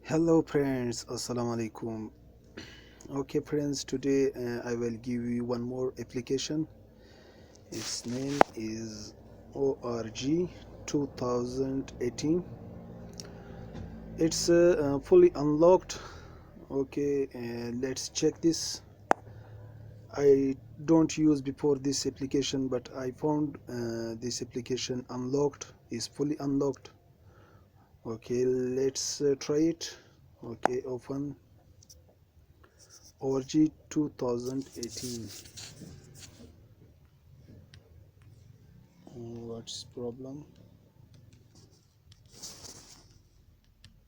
Hello friends, assalamu alaikum. Okay friends, today I will give you one more application. Its name is org 2018. It's fully unlocked. Okay, let's check this. I don't use before this application, but I found this application unlocked, is fully unlocked. Okay, let's try it. Okay, open org 2018. What's problem?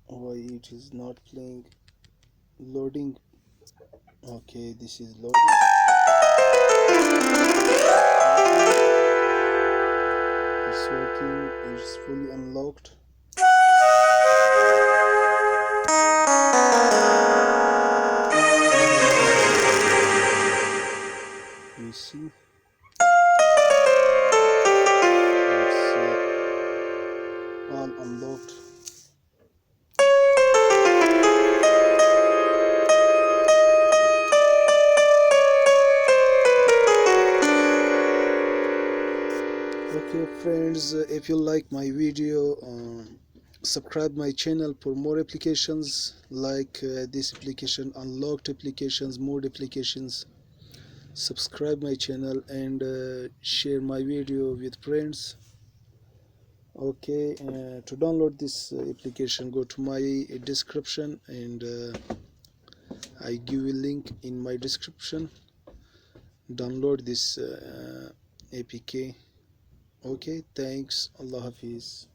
Why it is not playing? Loading. Okay, this is loading. It's working. It's fully unlocked. You see, it's all unlocked. Okay friends, if you like my video, subscribe my channel for more applications like this application, unlocked applications, mode applications. Subscribe my channel and share my video with friends. Okay, to download this application, go to my description, and I give you a link in my description. Download this APK. Okay, thanks. Allah Hafiz.